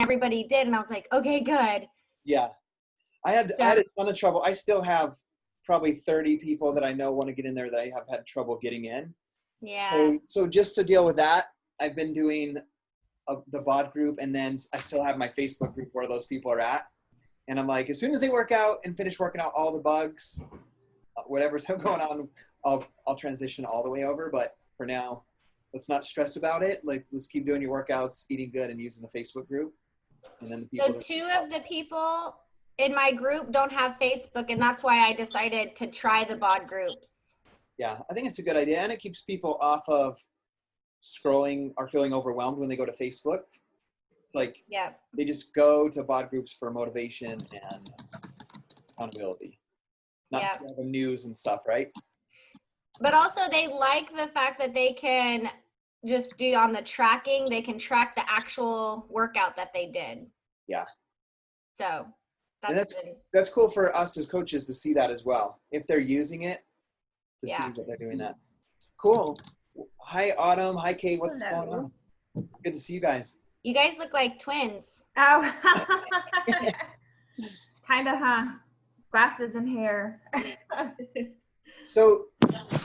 everybody did. And I was like, okay, good. Yeah. I had a ton of trouble. I still have probably 30 people that I know want to get in there that I have had trouble getting in. Yeah. So just to deal with that, I've been doing the bod group, and then I still have my Facebook group where those people are at. And I'm like, as soon as they work out and finish working out all the bugs, whatever's going on, I'll transition all the way over. But for now, let's not stress about it. Like, let's keep doing your workouts, eating good, and using the Facebook group. And then the people. So 2 of the people in my group don't have Facebook, and that's why I decided to try the bod groups. Yeah, I think it's a good idea, and it keeps people off of scrolling or feeling overwhelmed when they go to Facebook. It's like they just go to bod groups for motivation and accountability, not the news and stuff, right? But also they like the fact that they can just do on the tracking, they can track the actual workout that they did. Yeah. So that's cool for us as coaches to see that as well. If they're using it, to see that they're doing that. Cool. Hi, Autumn. Hi, Kate. What's going on? Good to see you guys. You guys look like twins. Oh, kind of, huh? Glasses and hair. So,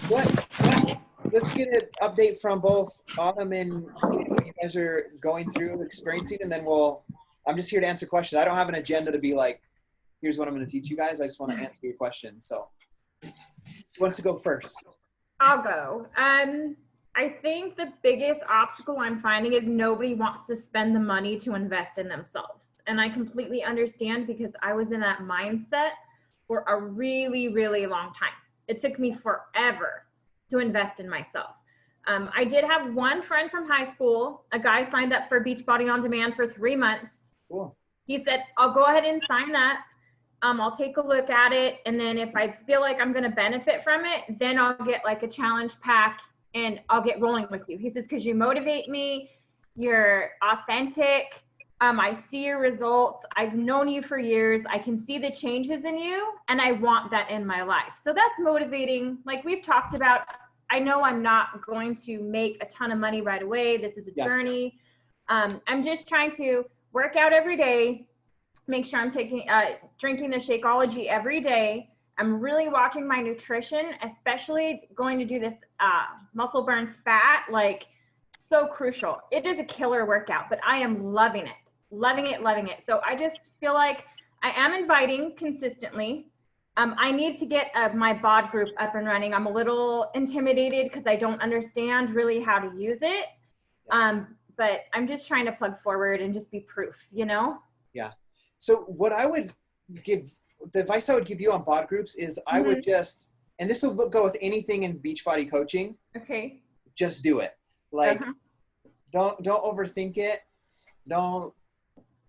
let's get an update from both Autumn and what you guys are going through, experiencing, and then I'm just here to answer questions. I don't have an agenda to be like, here's what I'm going to teach you guys. I just want to answer your questions. So, who wants to go first? I'll go. I think the biggest obstacle I'm finding is nobody wants to spend the money to invest in themselves. And I completely understand, because I was in that mindset for a really, really long time. It took me forever to invest in myself. I did have one friend from high school. A guy signed up for Beachbody On Demand for 3 months. Cool. He said, I'll go ahead and sign that. I'll take a look at it. And then if I feel like I'm going to benefit from it, then I'll get like a challenge pack and I'll get rolling with you. He says, because you motivate me, you're authentic. I see your results. I've known you for years. I can see the changes in you, and I want that in my life. So that's motivating. Like we've talked about, I know I'm not going to make a ton of money right away. This is a journey. I'm just trying to work out every day, make sure I'm drinking the Shakeology every day. I'm really watching my nutrition, especially going to do this muscle burns fat, like so crucial. It is a killer workout, but I am loving it. Loving it. So I just feel like I am inviting consistently. I need to get my bod group up and running. I'm a little intimidated because I don't understand really how to use it. But I'm just trying to plug forward and just be proof, you know? Yeah. So what I would the advice I would give you on bod groups is I would just, and this will go with anything in Beachbody coaching. Okay. Just do it. Like, don't overthink it. Don't,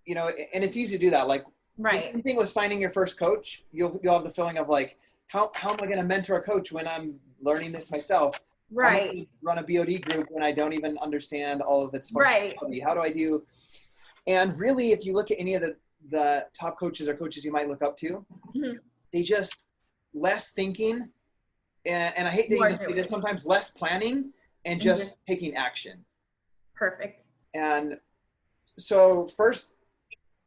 and it's easy to do that. Like, the same thing with signing your first coach. You'll have the feeling of like, how am I going to mentor a coach when I'm learning this myself? Right. Run a BOD group when I don't even understand all of its functionality. How do I do? And really, if you look at any of the top coaches or coaches you might look up to, they just less thinking, and I hate to even say this, sometimes less planning and just taking action. Perfect. And so first,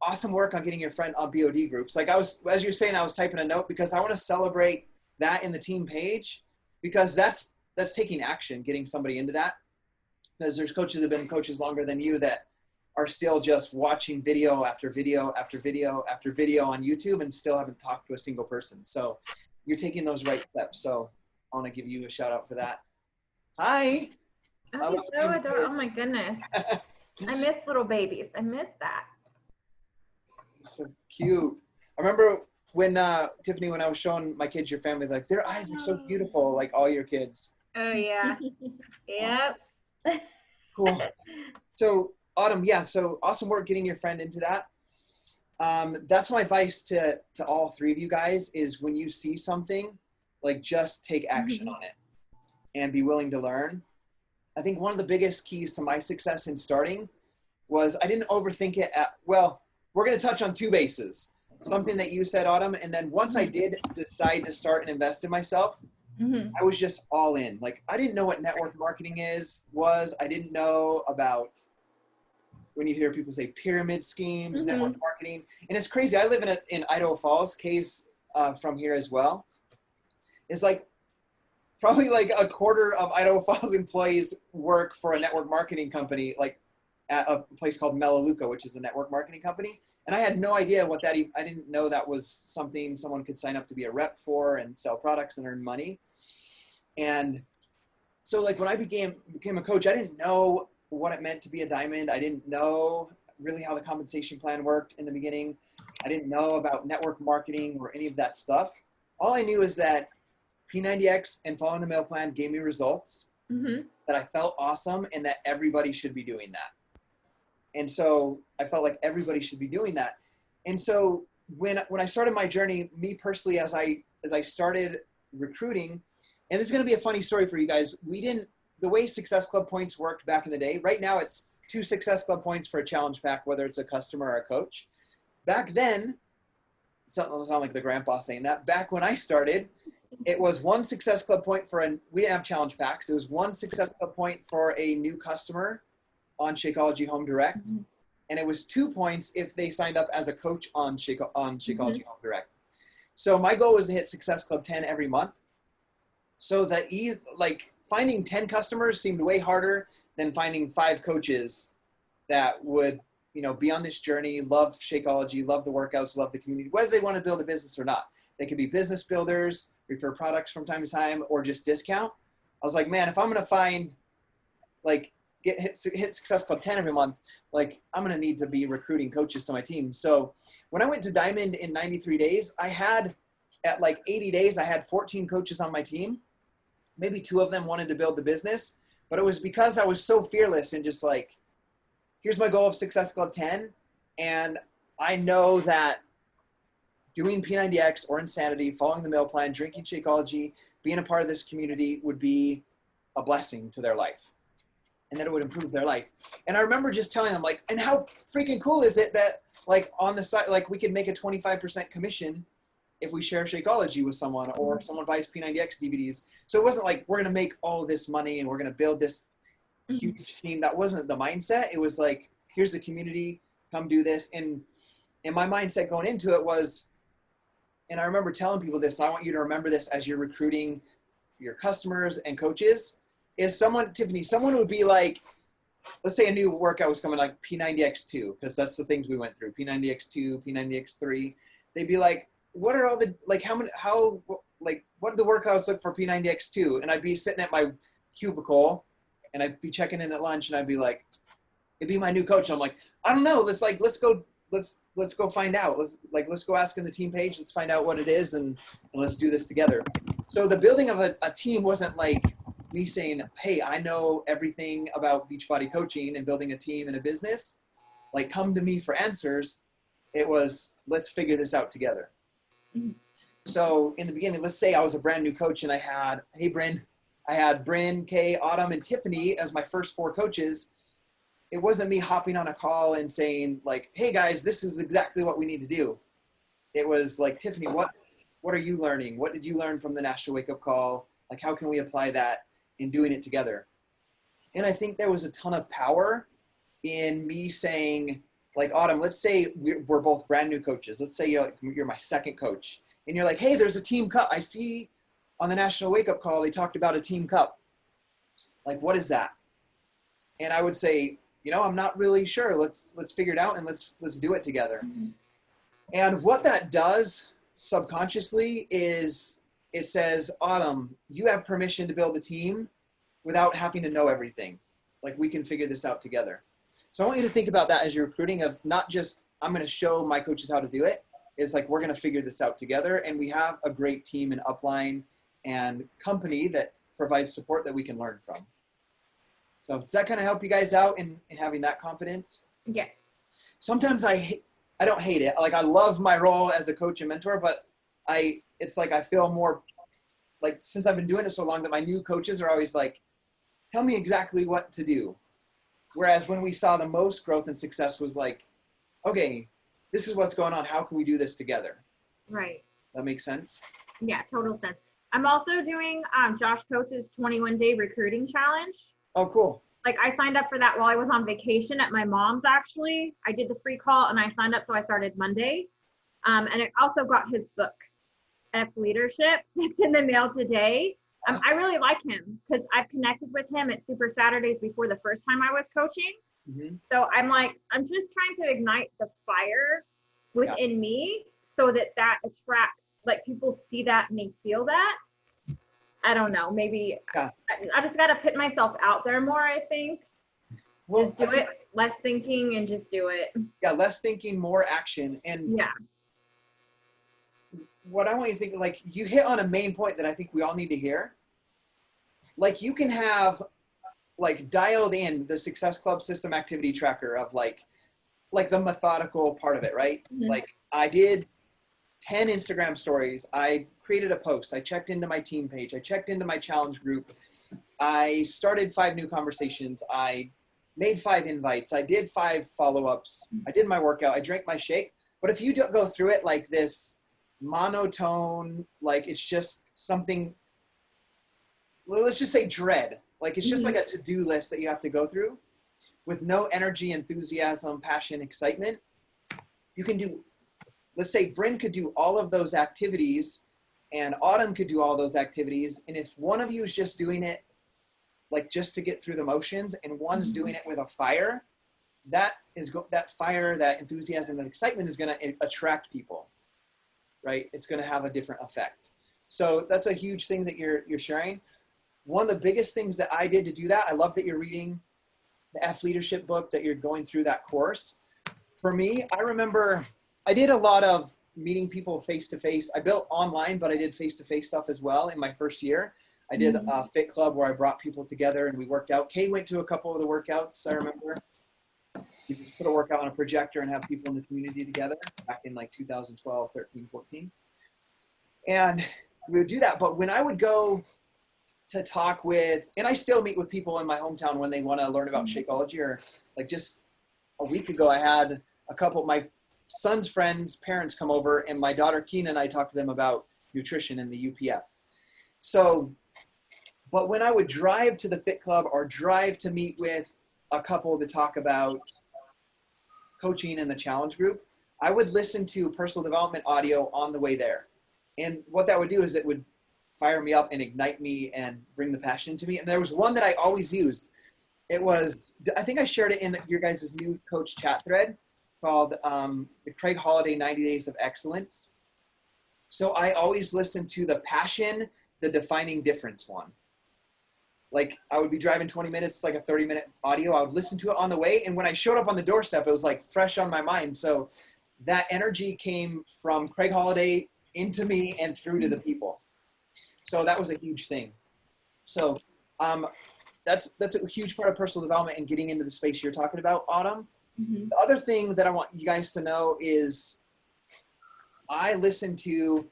awesome work on getting your friend on BOD groups. Like as you're saying, I was typing a note because I want to celebrate that in the team page, because that's taking action, getting somebody into that. Because there's coaches that have been coaches longer than you that are still just watching video after video after video after video on YouTube and still haven't talked to a single person. So you're taking those right steps. So I want to give you a shout out for that. Hi. Oh, so adorable. Oh my goodness. I miss little babies. I miss that. So cute. I remember when Tiffany, when I was showing my kids your family, like their eyes are so beautiful, like all your kids. Oh yeah. Yep. Cool. So Autumn, so awesome work getting your friend into that. That's my advice to all three of you guys is when you see something, like just take action on it and be willing to learn. I think one of the biggest keys to my success in starting was I didn't overthink it. We're going to touch on two bases. Something that you said, Autumn, and then once I did decide to start and invest in myself, I was just all in. Like I didn't know what network marketing was. I didn't know about when you hear people say pyramid schemes, network marketing, and it's crazy. I live in Idaho Falls, Kay's from here as well. It's like probably like a quarter of Idaho Falls employees work for a network marketing company, like at a place called Melaleuca, which is a network marketing company. And I had no idea what that, I didn't know that was something someone could sign up to be a rep for and sell products and earn money. And so like when I became a coach, I didn't know what it meant to be a diamond. I didn't know really how the compensation plan worked in the beginning. I didn't know about network marketing or any of that stuff. All I knew is that P90X and following the mail plan gave me results, that I felt awesome, and that everybody should be doing that. And so I felt like everybody should be doing that. And so when I started my journey, me personally, as I started recruiting, and this is going to be a funny story for you guys. The way Success Club points worked back in the day, right now it's 2 Success Club points for a challenge pack, whether it's a customer or a coach. Back then, something will sound like the grandpa saying that. Back when I started, it was 1 Success Club point we didn't have challenge packs. It was 1 Success Club point for a new customer on Shakeology Home Direct. And it was 2 points if they signed up as a coach on Shakeology Home Direct. So my goal was to hit Success Club 10 every month. So like finding 10 customers seemed way harder than finding 5 coaches that would, be on this journey, love Shakeology, love the workouts, love the community, whether they want to build a business or not. They could be business builders, refer products from time to time, or just discount. I was like, man, if I'm going to find, like, hit Success Club 10 every month, like, I'm going to need to be recruiting coaches to my team. So when I went to Diamond in 93 days, at like 80 days, I had 14 coaches on my team. Maybe 2 of them wanted to build the business, but it was because I was so fearless and just like, here's my goal of Success Club 10. And I know that doing P90X or Insanity, following the meal plan, drinking Shakeology, being a part of this community would be a blessing to their life, and that it would improve their life. And I remember just telling them, like, and how freaking cool is it that, like, on the side, like, we could make a 25% commission if we share Shakeology with someone, or if someone buys P90X DVDs. So it wasn't like, we're going to make all this money and we're going to build this huge team. That wasn't the mindset. It was like, here's the community, come do this. And my mindset going into it was, and I remember telling people this, so I want you to remember this as you're recruiting your customers and coaches, is someone would be like, let's say a new workout was coming, like P90X2, because that's the things we went through, P90X2, P90X3. They'd be like, what are all the, like, what do the workouts look for P90X2? And I'd be sitting at my cubicle and I'd be checking in at lunch and I'd be like, it'd be my new coach. I'm like, I don't know. Let's go find out. Let's go ask in the team page. Let's find out what it is and let's do this together. So the building of a team wasn't like me saying, hey, I know everything about Beachbody coaching and building a team and a business. Like, come to me for answers. It was, let's figure this out together. So in the beginning, let's say I was a brand new coach and I had Bryn, Kay, Autumn, and Tiffany as my first 4 coaches. It wasn't me hopping on a call and saying, like, hey guys, this is exactly what we need to do. It was like, Tiffany, what are you learning? What did you learn from the National Wake Up Call? Like, how can we apply that in doing it together? And I think there was a ton of power in me saying, like, Autumn, let's say we're both brand new coaches. Let's say you're my second coach. And you're like, hey, there's a team cup. I see on the National Wake Up Call, they talked about a team cup. Like, what is that? And I would say, I'm not really sure. Let's figure it out and let's do it together. And what that does subconsciously is it says, Autumn, you have permission to build a team without having to know everything. Like, we can figure this out together. So I want you to think about that as you're recruiting, of not just, I'm going to show my coaches how to do it. It's like, we're going to figure this out together. And we have a great team and upline and company that provides support that we can learn from. So does that kind of help you guys out in having that confidence? Yeah. Sometimes I don't hate it. Like, I love my role as a coach and mentor, but it's like I feel more like, since I've been doing it so long, that my new coaches are always like, tell me exactly what to do. Whereas when we saw the most growth and success was like, okay, this is what's going on. How can we do this together? Right. That makes sense? Yeah, total sense. I'm also doing Josh Coates' 21-day recruiting challenge. Oh, cool. Like I signed up for that while I was on vacation at my mom's actually. I did the free call and I signed up, so I started Monday. And I also got his book, F Leadership. It's in the mail today. I really like him because I've connected with him at Super Saturdays before the first time I was coaching. Mm-hmm. So I'm just trying to ignite the fire within me so that attracts, like people see that and they feel that. I don't know, maybe I just got to put myself out there more, I think. Well, just do it, less thinking and just do it. Yeah, less thinking, more action. And what I want you to think, like you hit on a main point that I think we all need to hear. Like you can have like dialed in the Success Club system activity tracker of like the methodical part of it, right? Mm-hmm. Like I did 10 Instagram stories. I created a post. I checked into my team page. I checked into my challenge group. I started 5 new conversations. I made 5 invites. I did 5 follow-ups. I did my workout. I drank my shake. But if you go through it like this monotone, like it's just something, well, let's just say dread. Like it's just like a to-do list that you have to go through with no energy, enthusiasm, passion, excitement. You can do, let's say Bryn could do all of those activities and Autumn could do all those activities. And if one of you is just doing it like just to get through the motions and one's doing it with a fire, that fire, that enthusiasm, that excitement is going to attract people, right? It's going to have a different effect. So that's a huge thing that you're sharing. One of the biggest things that I did to do that, I love that you're reading the F Leadership book, that you're going through that course. For me, I remember I did a lot of meeting people face-to-face. I built online, but I did face-to-face stuff as well in my first year. I did a fit club where I brought people together and we worked out. Kay went to a couple of the workouts, I remember. We just put a workout on a projector and have people in the community together back in like 2012, 13, 14. And we would do that. But when I would go to talk with, and I still meet with people in my hometown when they want to learn about Shakeology, or like just a week ago, I had a couple of my son's friends' parents come over and my daughter Keena and I talked to them about nutrition in the UPF. So, but when I would drive to the fit club or drive to meet with a couple to talk about coaching in the challenge group, I would listen to personal development audio on the way there. And what that would do is it would fire me up and ignite me and bring the passion to me. And there was one that I always used. It was, I think I shared it in your guys' new coach chat thread called the Craig Holiday 90 Days of Excellence. So I always listen to the passion, the defining difference one. Like I would be driving 20 minutes, it's like a 30-minute audio. I would listen to it on the way. And when I showed up on the doorstep, it was like fresh on my mind. So that energy came from Craig Holiday into me and through to the people. So that was a huge thing. So that's a huge part of personal development and getting into the space you're talking about, Autumn. The other thing that I want you guys to know is I listened to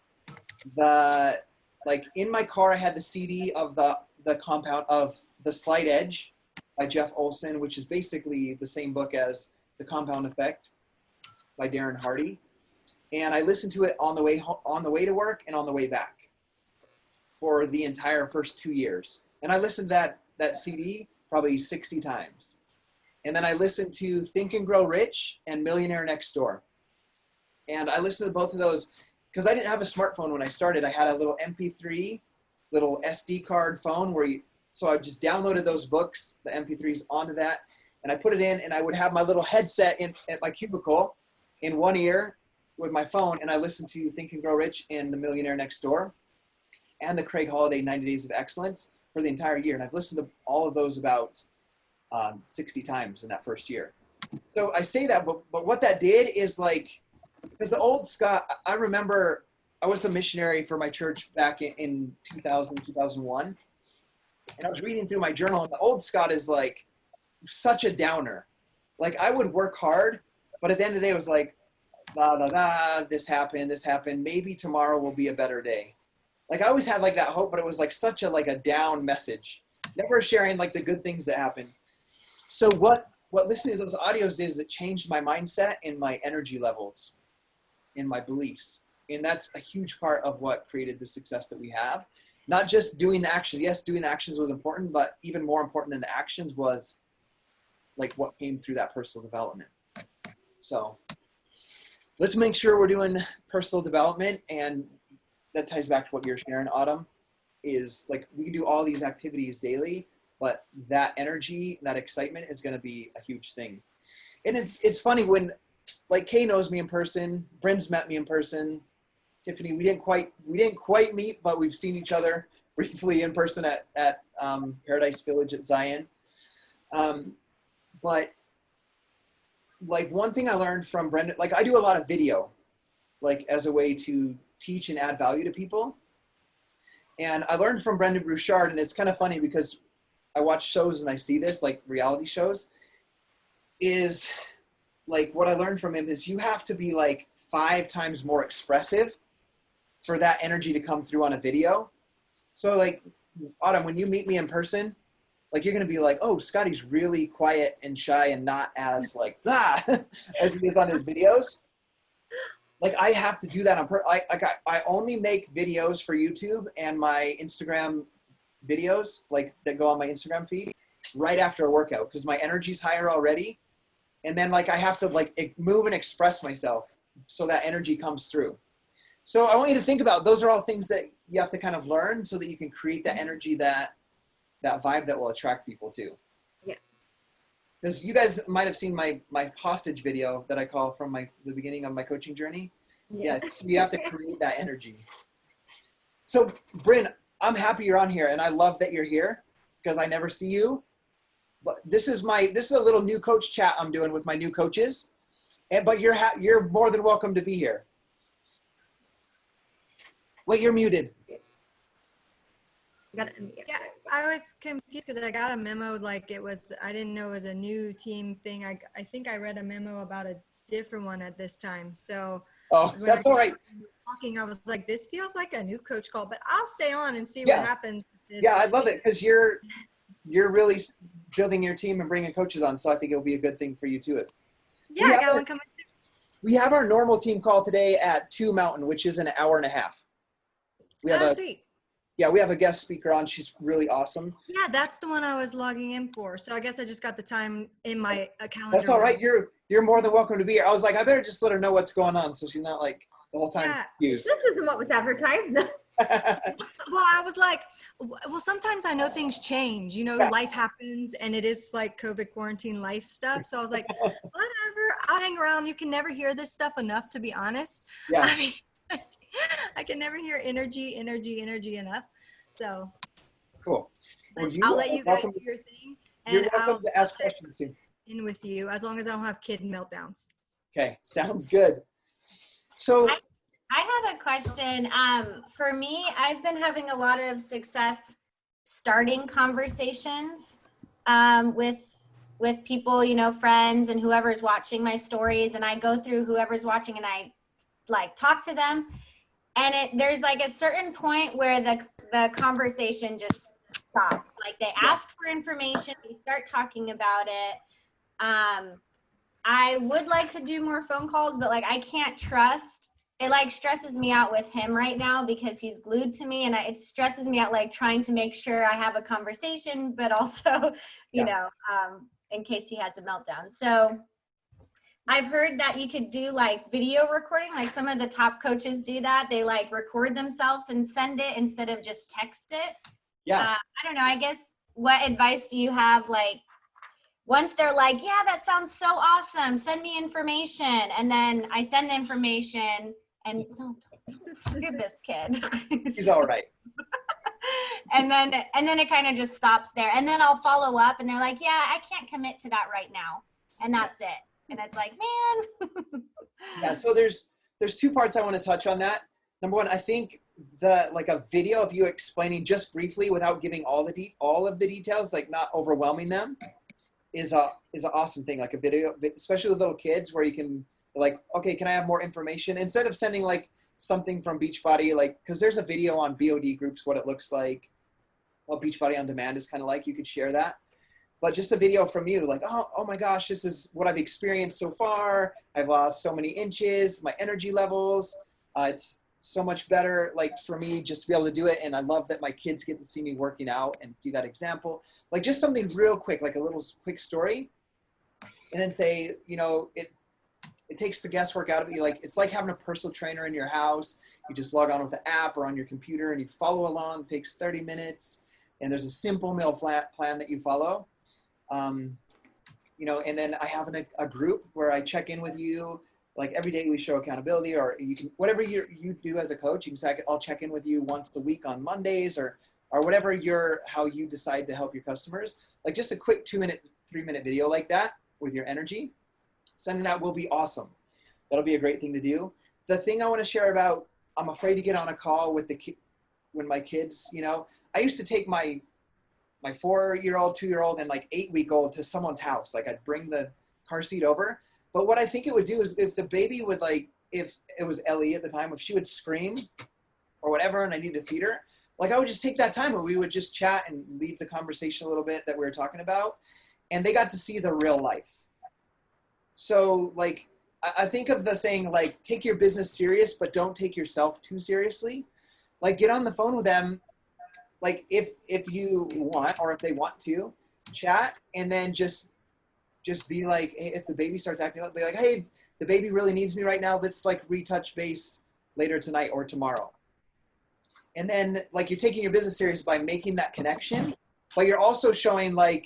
like in my car, I had the CD of the compound of The Slight Edge by Jeff Olson, which is basically the same book as The Compound Effect by Darren Hardy. And I listened to it on the way to work and on the way back for the entire first 2 years. And I listened to that CD probably 60 times. And then I listened to Think and Grow Rich and Millionaire Next Door. And I listened to both of those because I didn't have a smartphone when I started. I had a little MP3, little SD card phone so I just downloaded those books, the MP3s onto that, and I put it in and I would have my little headset at my cubicle in one ear with my phone, and I listened to Think and Grow Rich and The Millionaire Next Door and the Craig Holiday 90 Days of Excellence for the entire year. And I've listened to all of those about 60 times in that first year. So I say that, but what that did is like, because the old Scott, I remember I was a missionary for my church back in 2000, 2001. And I was reading through my journal, and the old Scott is like such a downer. Like I would work hard, but at the end of the day, it was like, blah, blah, blah, this happened. Maybe tomorrow will be a better day. Like I always had like that hope, but it was like such a down message. Never sharing like the good things that happened. So what listening to those audios did is it changed my mindset and my energy levels and my beliefs. And that's a huge part of what created the success that we have. Not just doing the action. Yes, doing the actions was important, but even more important than the actions was like what came through that personal development. So let's make sure we're doing personal development, and that ties back to what you're sharing, Autumn, is like we can do all these activities daily, but that energy, that excitement is going to be a huge thing. And it's funny when, like, Kay knows me in person, Bryn's met me in person, Tiffany, we didn't quite meet, but we've seen each other briefly in person at Paradise Village at Zion. But like one thing I learned from Brendan, like I do a lot of video, like as a way to teach and add value to people. And I learned from Brendan Bouchard, and it's kind of funny because I watch shows and I see this, like reality shows, is like what I learned from him is you have to be like 5 times more expressive for that energy to come through on a video. So like, Autumn, when you meet me in person, like you're going to be like, oh, Scotty's really quiet and shy and not as like, as he is on his videos. Like I have to do that on I only make videos for YouTube and my Instagram videos, like that go on my Instagram feed right after a workout, because my energy's higher already. And then like I have to like move and express myself so that energy comes through. So I want you to think about, those are all things that you have to kind of learn so that you can create that energy, that vibe that will attract people too. Yeah. Because you guys might have seen my hostage video that I call from the beginning of my coaching journey. Yeah. So you have to create that energy. So Bryn, I'm happy you're on here, and I love that you're here because I never see you. But this is a little new coach chat I'm doing with my new coaches, but you're more than welcome to be here. Wait, you're muted. Yeah, I was confused because I got a memo like I didn't know it was a new team thing. I think I read a memo about a different one at this time. So That's all right. Talking, I was like, this feels like a new coach call, but I'll stay on and see what happens. Yeah, I love it because you're really building your team and bringing coaches on. So I think it'll be a good thing for you too. Yeah, I got one coming soon. We have our normal team call today at 2 Mountain, which is an hour and a half. Sweet. Yeah, we have a guest speaker on. She's really awesome. Yeah, that's the one I was logging in for. So I guess I just got the time in my calendar. That's all right. You're more than welcome to be here. I was like, I better just let her know what's going on so she's not like the whole time confused. This isn't what was advertised. Well, I was like, well, sometimes I know things change, life happens, and it is like COVID quarantine life stuff. So I was like, whatever, I'll hang around. You can never hear this stuff enough, to be honest. Yeah. I mean, I can never hear energy enough. So cool. Well, I'll let you guys do your thing. And you're welcome to ask questions too. In with you, as long as I don't have kid meltdowns. Okay, sounds good. So I have a question. For me, I've been having a lot of success starting conversations with people, friends and whoever's watching my stories, and I go through whoever's watching and I like talk to them, and there's like a certain point where the conversation just stops. Like they ask for information, we start talking about it. I would like to do more phone calls, but like I can't trust. It like stresses me out with him right now because he's glued to me, and it stresses me out like trying to make sure I have a conversation, but also, in case he has a meltdown. So I've heard that you could do like video recording, like some of the top coaches do that. They like record themselves and send it instead of just text it. yeah, I don't know. I guess what advice do you have? Like once they're like, yeah, that sounds so awesome, send me information. And then I send the information and look at this kid. he's all right. And then it kind of just stops there. And then I'll follow up and they're like, yeah, I can't commit to that right now. And that's it. And it's like, man. Yeah, so there's 2 parts I want to touch on that. Number one, I think like a video of you explaining just briefly without giving all of the details, like not overwhelming them, is an awesome thing. Like a video, especially with little kids, where you can like, okay, can I have more information instead of sending like something from Beachbody, like because there's a video on BOD groups what it looks like, what Beachbody on Demand is kind of like. You could share that. But just a video from you, like, oh my gosh, this is what I've experienced so far. I've lost so many inches, my energy levels. It's so much better, like for me, just to be able to do it. And I love that my kids get to see me working out and see that example. Like just something real quick, like a little quick story. and then say, it takes the guesswork out of it. Like, it's like having a personal trainer in your house. You just log on with the app or on your computer and you follow along. It takes 30 minutes and there's a simple meal plan that you follow. And then I have a group where I check in with you. Like every day we show accountability, or you can, whatever you do as a coach, you can say, I'll check in with you once a week on Mondays or whatever how you decide to help your customers. Like just a quick 2-minute, 3-minute video like that with your energy, sending that will be awesome. That'll be a great thing to do. The thing I want to share about, I'm afraid to get on a call with when my kids, I used to take my 4-year-old, 2-year-old, and like 8-week-old to someone's house. Like I'd bring the car seat over. But what I think it would do is if the baby would if it was Ellie at the time, if she would scream or whatever and I needed to feed her, like I would just take that time and we would just chat and leave the conversation a little bit that we were talking about. And they got to see the real life. So like, I think of the saying, like, take your business serious, but don't take yourself too seriously. Like get on the phone with them. Like if you want, or if they want to chat, and then just be like, hey, if the baby starts acting up, be like, hey, the baby really needs me right now. Let's like retouch base later tonight or tomorrow. And then like you're taking your business serious by making that connection, but you're also showing like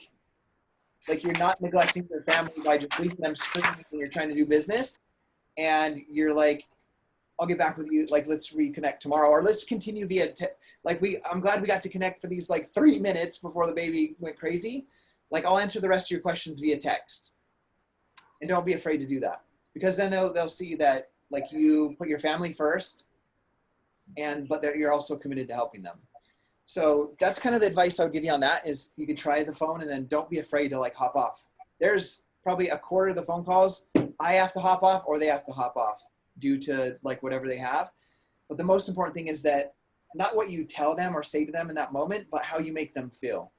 you're not neglecting your family by just leaving them screens and you're trying to do business. And you're like, I'll get back with you. Like, let's reconnect tomorrow, or let's continue via, I'm glad we got to connect for these like 3 minutes before the baby went crazy. Like I'll answer the rest of your questions via text, and don't be afraid to do that, because then they'll see that like you put your family first, but that you're also committed to helping them. So that's kind of the advice I would give you on that, is you could try the phone and then don't be afraid to like hop off. There's probably a quarter of the phone calls I have to hop off or they have to hop off due to like whatever they have. But the most important thing is that not what you tell them or say to them in that moment, but how you make them feel.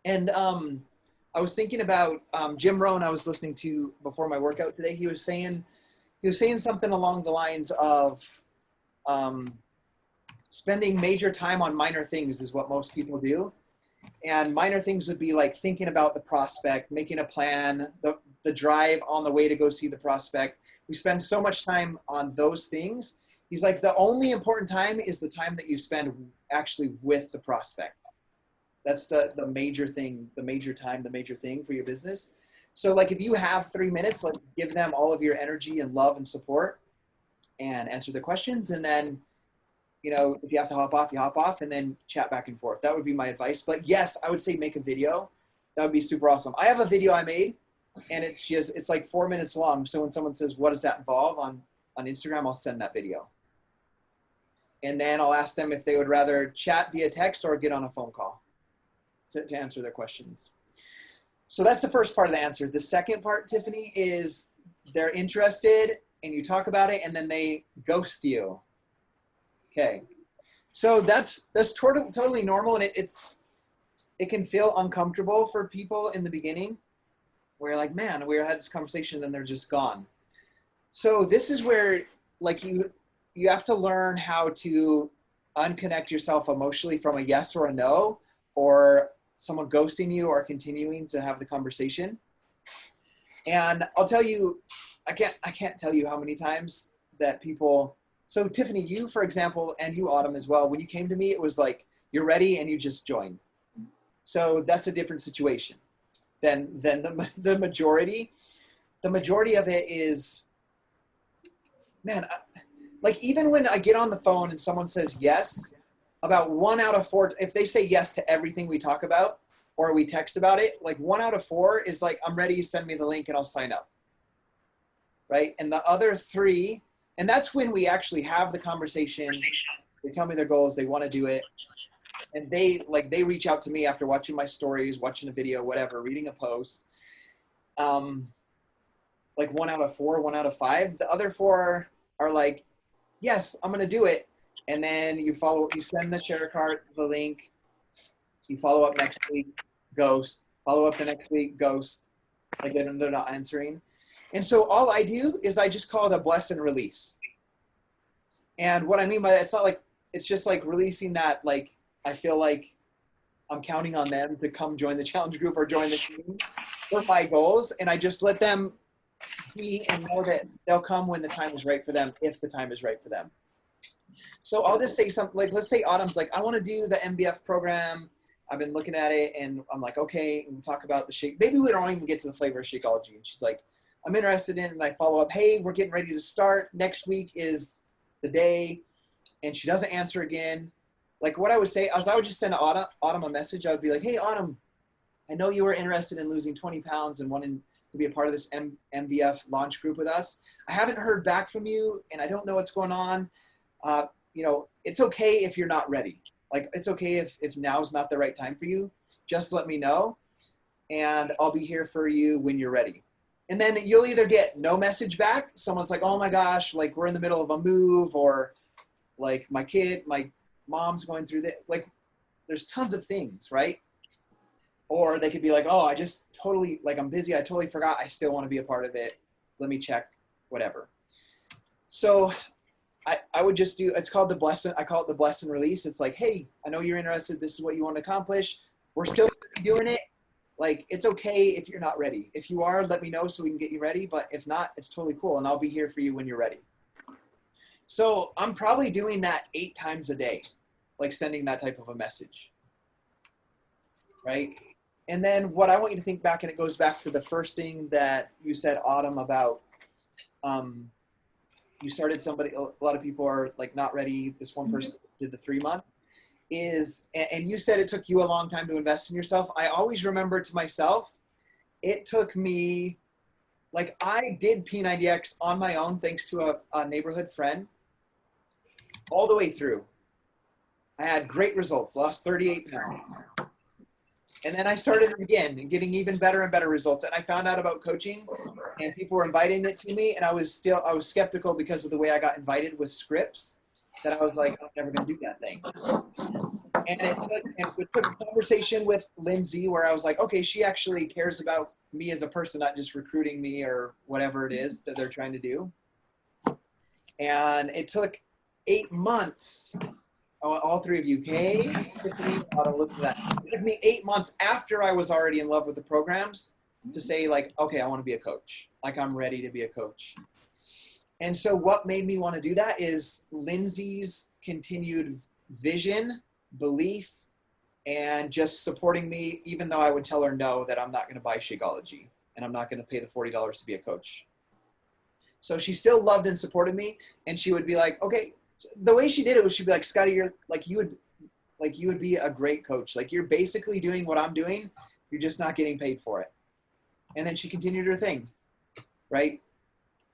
And I was thinking about Jim Rohn. I was listening to before my workout today. He was saying something along the lines of spending major time on minor things is what most people do. And minor things would be like thinking about the prospect, making a plan, the drive on the way to go see the prospect. We spend so much time on those things. He's like, the only important time is the time that you spend actually with the prospect. That's the major thing, the major time, the major thing for your business. So like if you have 3 minutes, like give them all of your energy and love and support and answer their questions. And then, if you have to hop off, you hop off and then chat back and forth. That would be my advice. But yes, I would say make a video. That would be super awesome. I have a video I made and it's like 4 minutes long. So when someone says, what does that involve on Instagram, I'll send that video. And then I'll ask them if they would rather chat via text or get on a phone call to answer their questions. So that's the first part of the answer. The second part, Tiffany, is they're interested and you talk about it and then they ghost you. Okay. So that's totally normal, and it can feel uncomfortable for people in the beginning where you're like, man, we had this conversation and then they're just gone. So this is where like you have to learn how to unconnect yourself emotionally from a yes or a no, or someone ghosting you or continuing to have the conversation. And I'll tell you, I can't tell you how many times that people, so Tiffany, you, for example, and you, Autumn, as well, when you came to me, it was like, you're ready and you just joined. So that's a different situation than the majority. The majority of it is, man, like even when I get on the phone and someone says yes, about 1 out of 4, if they say yes to everything we talk about or we text about it, like 1 out of 4 is like, I'm ready, send me the link and I'll sign up. Right? And the other 3, and that's when we actually have the conversation. They tell me their goals, they want to do it. And they reach out to me after watching my stories, watching a video, whatever, reading a post. Like 1 out of 4, 1 out of 5. The other 4 are like, yes, I'm going to do it. And then you send the share card, the link, you follow up next week, ghost, follow up the next week, ghost. Like they're not answering. And so all I do is I just call it a bless and release. And what I mean by that, it's just like releasing that, like, I feel like I'm counting on them to come join the challenge group or join the team for my goals. And I just let them be and know that they'll come when the time is right for them, if the time is right for them. So I'll just say something like, let's say Autumn's like, I want to do the MBF program. I've been looking at it and I'm like, okay, and we talk about the shake. Maybe we don't even get to the flavor of Shakeology. And she's like, I'm interested in it. And I follow up, hey, we're getting ready to start. Next week is the day. And she doesn't answer again. Like what I would say is I would just send Autumn a message. I would be like, hey, Autumn, I know you were interested in losing 20 pounds and wanting to be a part of this MVF launch group with us. I haven't heard back from you and I don't know what's going on. You know, it's okay if you're not ready. Like, it's okay if now's not the right time for you. Just let me know and I'll be here for you when you're ready. And then you'll either get no message back. Someone's like, oh my gosh, like we're in the middle of a move, or like my mom's going through that. Like there's tons of things, right? Or they could be like, oh, I just totally, like I'm busy. I totally forgot. I still want to be a part of it. Let me check, whatever. So I would just do, it's called the bless, I call it the bless and release. It's like, hey, I know you're interested. This is what you want to accomplish. We're still doing it. Like, it's okay if you're not ready. If you are, let me know so we can get you ready. But if not, it's totally cool. And I'll be here for you when you're ready. So I'm probably doing that 8 times a day, like sending that type of a message. Right? And then what I want you to think back, and it goes back to the first thing that you said, Autumn, about you started somebody, a lot of people are like not ready. This one person did the 3-month. And you said it took you a long time to invest in yourself. I always remember to myself, it took me, like I did P90X on my own, thanks to a neighborhood friend, all the way through. I had great results, lost 38 pounds. And then I started again and getting even better and better results. And I found out about coaching and people were inviting it to me. And I was skeptical because of the way I got invited with scripts, that I was like, I'm never going to do that thing. And it took a conversation with Lindsay where I was like, okay, she actually cares about me as a person, not just recruiting me or whatever it is that they're trying to do. And it took 8 months. All 3 of you, okay? Listen to that. It took me 8 months after I was already in love with the programs to say like, okay, I want to be a coach. Like I'm ready to be a coach. And so what made me want to do that is Lindsay's continued vision, belief, and just supporting me, even though I would tell her no, that I'm not going to buy Shakeology and I'm not going to pay the $40 to be a coach. So she still loved and supported me, and she would be like, okay, the way she did it was she'd be like, Scotty, you're like, you would be a great coach. Like you're basically doing what I'm doing. You're just not getting paid for it. And then she continued her thing. Right.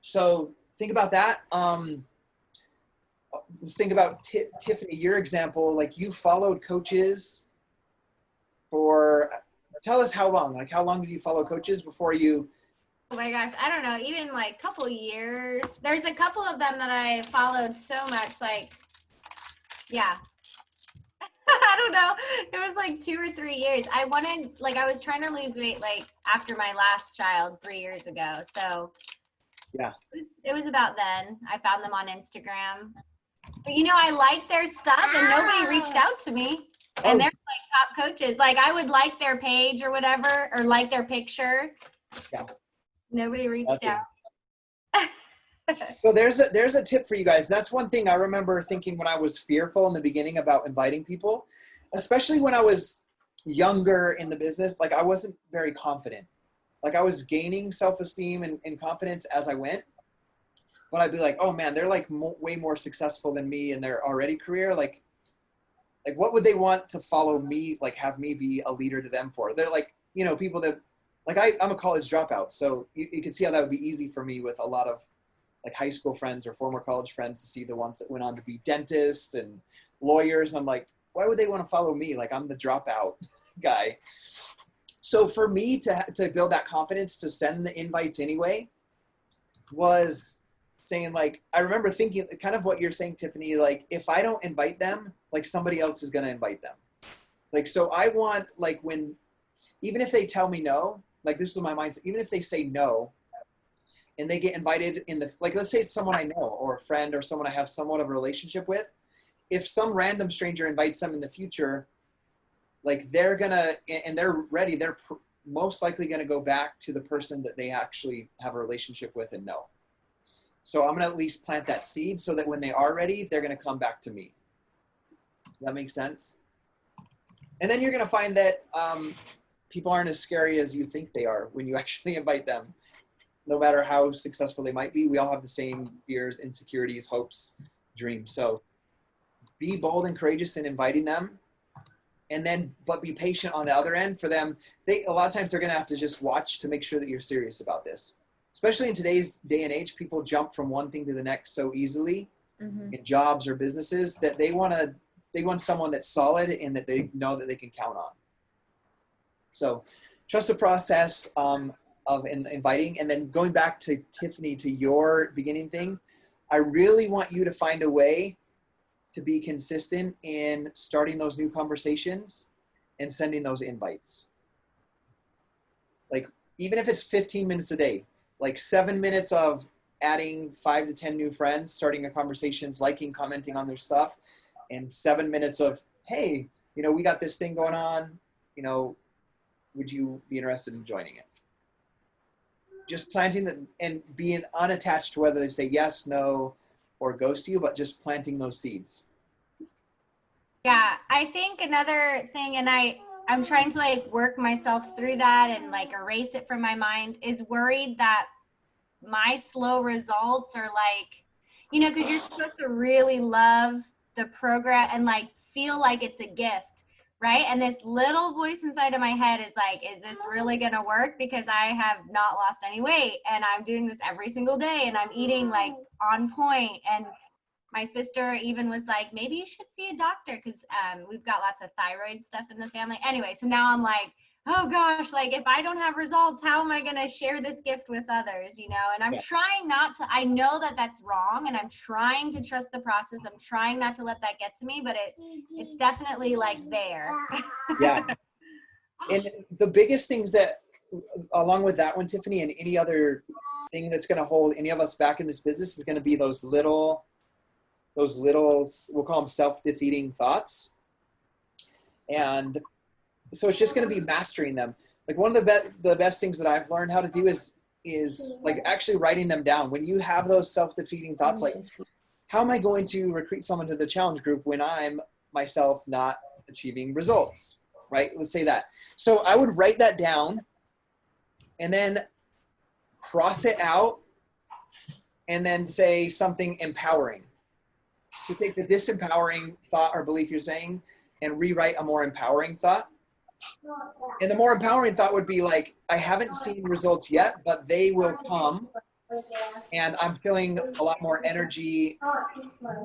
So think about that. Let's think about Tiffany, your example. Like you followed coaches for, tell us how long, like how long did you follow coaches before you? Oh my gosh, I don't know, even like a couple years. There's a couple of them that I followed so much, like, yeah. I don't know. It was like 2 or 3 years. I was trying to lose weight like after my last child 3 years ago. So yeah, it was about then. I found them on Instagram. But you know, I liked their stuff and nobody reached out to me. And they're like top coaches. Like I would like their page or whatever, or like their picture. Yeah. Nobody reached out. So there's a tip for you guys. That's one thing I remember thinking when I was fearful in the beginning about inviting people, especially when I was younger in the business. Like I wasn't very confident. Like I was gaining self-esteem and confidence as I went. But I'd be like, oh man, they're like way more successful than me in their already career. Like what would they want to follow me? Like have me be a leader to them for? They're like, you know, people that, like I'm a college dropout, so you can see how that would be easy for me with a lot of like high school friends or former college friends to see the ones that went on to be dentists and lawyers. I'm like, why would they want to follow me? Like I'm the dropout guy. So for me to build that confidence to send the invites anyway was saying like, I remember thinking kind of what you're saying, Tiffany, like if I don't invite them, like somebody else is going to invite them. Like, so I want like even if they tell me no, like this is my mindset, even if they say no and they get invited like, let's say it's someone I know or a friend or someone I have somewhat of a relationship with, if some random stranger invites them in the future, like they're gonna, and they're ready, they're most likely gonna go back to the person that they actually have a relationship with and know. So I'm gonna at least plant that seed so that when they are ready, they're gonna come back to me. Does that make sense? And then you're gonna find that people aren't as scary as you think they are when you actually invite them. No matter how successful they might be, we all have the same fears, insecurities, hopes, dreams. So be bold and courageous in inviting them, and then, but be patient on the other end for them. A lot of times they're gonna have to just watch to make sure that you're serious about this. Especially in today's day and age, people jump from one thing to the next so easily in jobs or businesses that they want someone that's solid and that they know that they can count on. So trust the process of inviting. And then going back to Tiffany, to your beginning thing, I really want you to find a way to be consistent in starting those new conversations and sending those invites. Like, even if it's 15 minutes a day, like 7 minutes of adding 5 to 10 new friends, starting a conversations, liking, commenting on their stuff, and 7 minutes of, hey, you know, we got this thing going on, you know, would you be interested in joining it? Just planting the, and being unattached to whether they say yes, no, or ghost you, but just planting those seeds. Yeah, I think another thing, and I'm trying to like work myself through that and like erase it from my mind, is worried that my slow results are like, you know, because you're supposed to really love the program and like feel like it's a gift, right? And this little voice inside of my head is like, is this really gonna work? Because I have not lost any weight and I'm doing this every single day and I'm eating like on point. And my sister even was like, maybe you should see a doctor because we've got lots of thyroid stuff in the family. Anyway, so now I'm like, oh gosh, like if I don't have results, how am I going to share this gift with others, you know? And I'm trying not to, I know that that's wrong and I'm trying to trust the process. I'm trying not to let that get to me, but it's definitely like there. Yeah. And the biggest things that, along with that one, Tiffany, and any other thing that's going to hold any of us back in this business is going to be those little, we'll call them self-defeating thoughts. And so it's just going to be mastering them. Like one of the best things that I've learned how to do is like actually writing them down. When you have those self-defeating thoughts, like, how am I going to recruit someone to the challenge group when I'm myself not achieving results, right? Let's say that. So I would write that down and then cross it out and then say something empowering. So take the disempowering thought or belief you're saying and rewrite a more empowering thought. And the more empowering thought would be like, I haven't seen results yet, but they will come. And I'm feeling a lot more energy,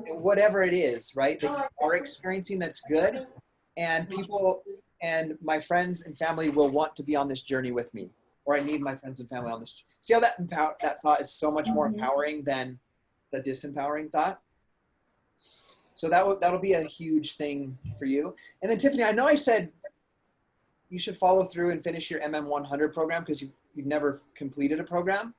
whatever it is, right? That you are experiencing that's good. And people and my friends and family will want to be on this journey with me. Or I need my friends and family on this. See how that thought is so much more empowering than the disempowering thought? So that'll be a huge thing for you. And then Tiffany, I know I said you should follow through and finish your MM100 program because you've never completed a program.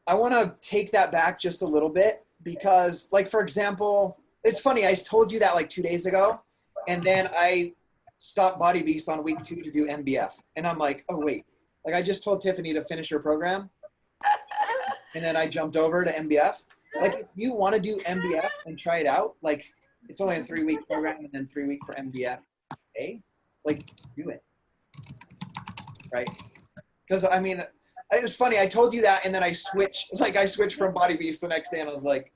I want to take that back just a little bit because, like, for example, it's funny, I told you that like 2 days ago, and then I stopped Body Beast on week 2 to do MBF. And I'm like, oh wait, like I just told Tiffany to finish her program and then I jumped over to MBF. Like, if you want to do MBF and try it out, like, it's only a 3-week program and then 3 weeks for MBF. Okay? Like, do it. Right? Because, I mean, it was funny. I told you that, and then I switched from Body Beast the next day, and I was like,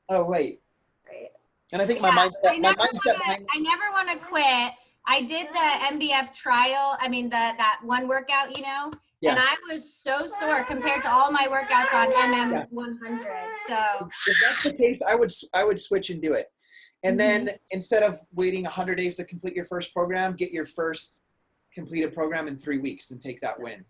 oh, wait. Right. And I think my mindset I never want to quit. I did the MBF trial. I mean, that one workout, you know? Yeah. And I was so sore compared to all my workouts on MM100. So if that's the case, I would switch and do it. And then instead of waiting 100 days to complete your first program, get your first completed program in 3 weeks and take that win.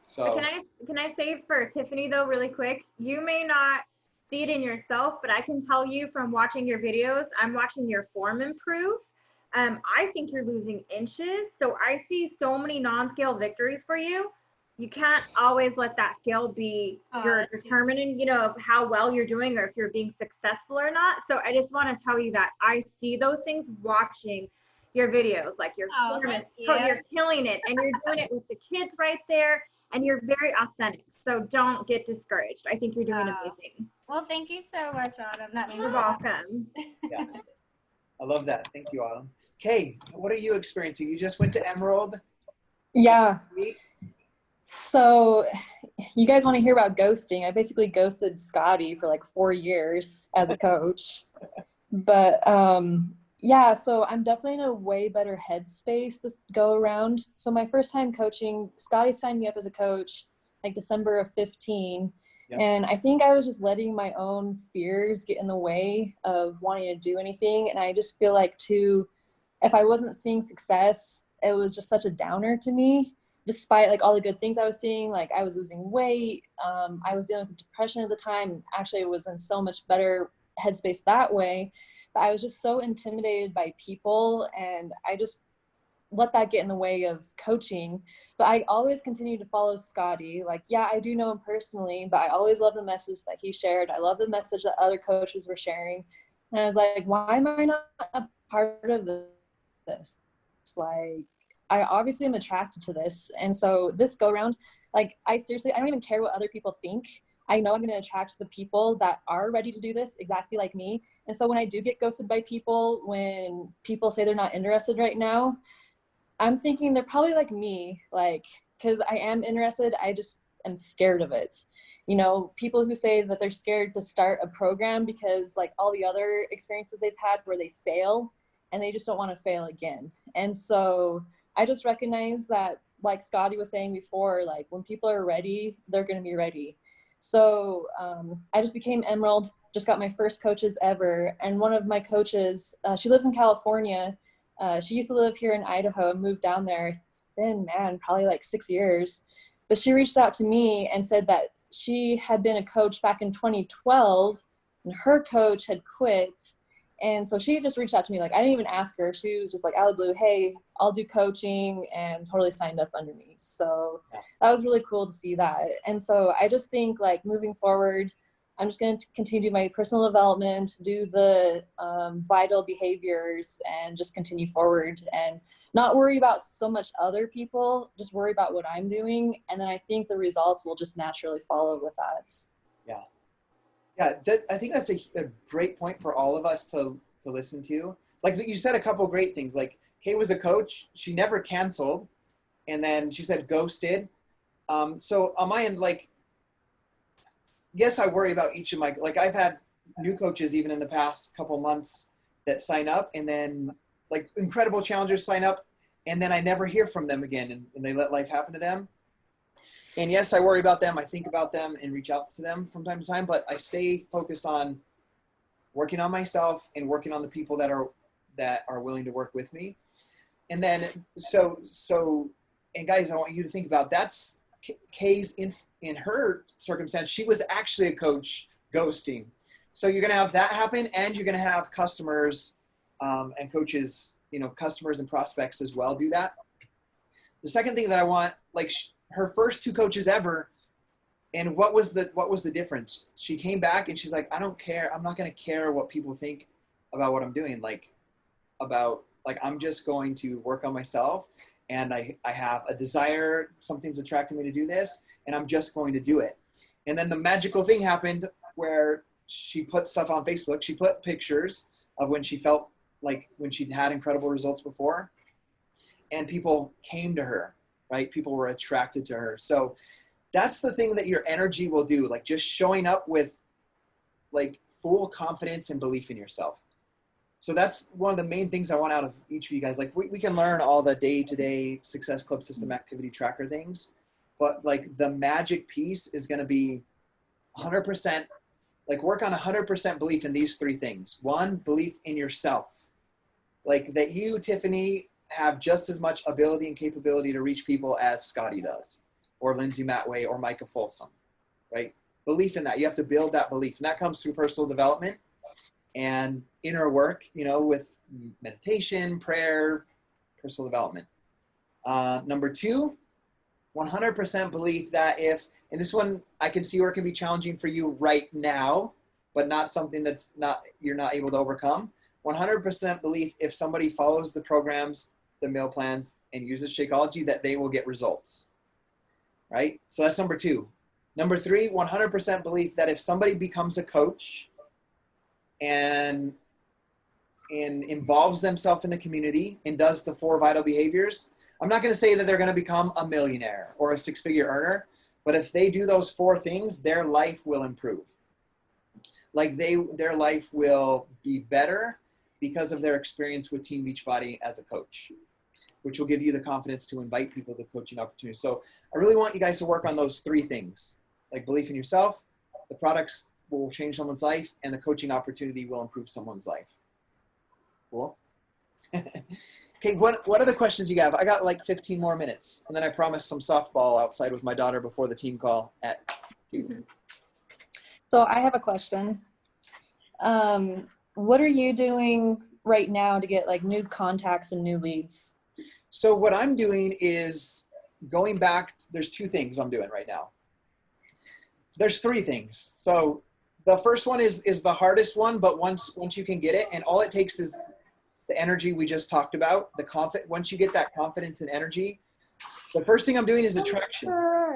So can I say for Tiffany though, really quick, you may not see it in yourself, but I can tell you from watching your videos, I'm watching your form improve. I think you're losing inches. So I see so many non-scale victories for you. You can't always let that scale be your determinant, you know, of how well you're doing or if you're being successful or not. So I just want to tell you that I see those things watching your videos. Like you're Oh, thank you. you're killing it, and you're doing it with the kids right there, and you're very authentic. So don't get discouraged. I think you're doing amazing. Well, thank you so much, Autumn. That means You're welcome. Yeah. I love that. Thank you, Autumn. Kay, what are you experiencing? You just went to Emerald. Yeah. So you guys want to hear about ghosting? I basically ghosted Scotty for like 4 years as a coach. But yeah, so I'm definitely in a way better headspace this go around. So my first time coaching, Scotty signed me up as a coach like December of 15. Yep. And I think I was just letting my own fears get in the way of wanting to do anything. And I just feel like too, if I wasn't seeing success, it was just such a downer to me, despite like all the good things I was seeing. Like I was losing weight. I was dealing with depression at the time. Actually, it was in so much better headspace that way. But I was just so intimidated by people, and I just let that get in the way of coaching. But I always continue to follow Scotty. Like, yeah, I do know him personally, but I always love the message that he shared. I love the message that other coaches were sharing. And I was like, why am I not a part of this? Like, I obviously am attracted to this. And so this go around, like, I don't even care what other people think. I know I'm going to attract the people that are ready to do this exactly like me. And so when I do get ghosted by people, when people say they're not interested right now, I'm thinking they're probably like me, like, because I am interested, I just am scared of it. You know, people who say that they're scared to start a program because like all the other experiences they've had where they fail and they just don't want to fail again. And so I just recognize that, like Scotty was saying before, like when people are ready, they're going to be ready. So I just became Emerald, just got my first coaches ever. And one of my coaches, she lives in California. She used to live here in Idaho and moved down there. It's been, probably like 6 years. But she reached out to me and said that she had been a coach back in 2012 and her coach had quit. And so she just reached out to me. Like, I didn't even ask her. She was just like, out of the blue, hey, I'll do coaching, and totally signed up under me. So that was really cool to see that. And so I just think, like, moving forward, I'm just going to continue my personal development, do the vital behaviors, and just continue forward and not worry about so much other people, just worry about what I'm doing. And then I think the results will just naturally follow with that. Yeah. Yeah, I think that's a great point for all of us to listen to. Like you said a couple great things. Like Kay was a coach. She never canceled. And then she said ghosted. So on my end, like, yes, I worry about each of my, like I've had new coaches even in the past couple months that sign up, and then like incredible challengers sign up, and then I never hear from them again, and they let life happen to them. And yes, I worry about them. I think about them and reach out to them from time to time, but I stay focused on working on myself and working on the people that are willing to work with me. And then, and guys, I want you to think about that's Kay's in her circumstance. She was actually a coach ghosting. So you're going to have that happen, and you're going to have customers and coaches, customers and prospects as well do that. The second thing that I want, like her first 2 coaches ever, and what was the difference? She came back and she's like, I don't care. I'm not going to care what people think about what I'm doing. I'm just going to work on myself. And I have a desire, something's attracting me to do this, and I'm just going to do it. And then the magical thing happened where she put stuff on Facebook. She put pictures of when she felt like when she'd had incredible results before, and people came to her, right? People were attracted to her. So that's the thing that your energy will do, like just showing up with like full confidence and belief in yourself. So that's one of the main things I want out of each of you guys. Like we can learn all the day-to-day Success Club system activity tracker things, but like the magic piece is going to be 100%, like work on 100% belief in these 3 things. 1, belief in yourself. Like that you, Tiffany, have just as much ability and capability to reach people as Scotty does, or Lindsay Matway, or Micah Folsom, right? Belief in that. You have to build that belief, and that comes through personal development and inner work, with meditation, prayer, personal development. Number 2, 100% belief that and this one I can see where it can be challenging for you right now, but not something you're not able to overcome. 100% belief if somebody follows the programs, the meal plans, and uses Shakeology, that they will get results, right? So that's number 2. Number 3, 100% belief that if somebody becomes a coach and involves themselves in the community and does the 4 vital behaviors, I'm not going to say that they're going to become a millionaire or a 6-figure earner, but if they do those 4 things, their life will improve. Like their life will be better because of their experience with Team Beachbody as a coach, which will give you the confidence to invite people to coaching opportunities. So I really want you guys to work on those 3 things, like belief in yourself, the products will change someone's life, and the coaching opportunity will improve someone's life. Cool. Okay, what other questions you have? I got like 15 more minutes, and then I promised some softball outside with my daughter before the team call at 2. So I have a question. What are you doing right now to get like new contacts and new leads? So what I'm doing is going back. There's 2 things I'm doing right now. There's 3 things. So the first one is the hardest one, but once you can get it, and all it takes is the energy we just talked about, once you get that confidence and energy, the first thing I'm doing is attraction.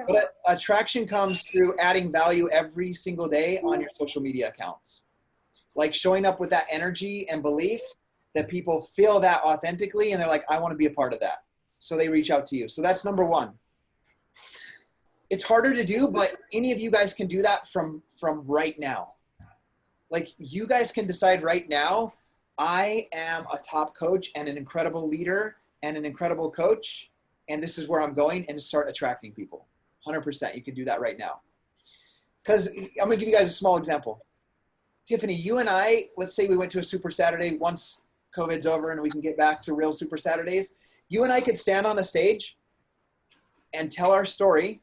But attraction comes through adding value every single day on your social media accounts. Like showing up with that energy and belief that people feel that authentically, and they're like, I want to be a part of that. So they reach out to you. So that's number 1. It's harder to do, but any of you guys can do that from right now. Like you guys can decide right now, I am a top coach and an incredible leader and an incredible coach, and this is where I'm going, and start attracting people. 100%. You can do that right now. Because I'm going to give you guys a small example. Tiffany, you and I, let's say we went to a Super Saturday once COVID's over and we can get back to real Super Saturdays. You and I could stand on a stage and tell our story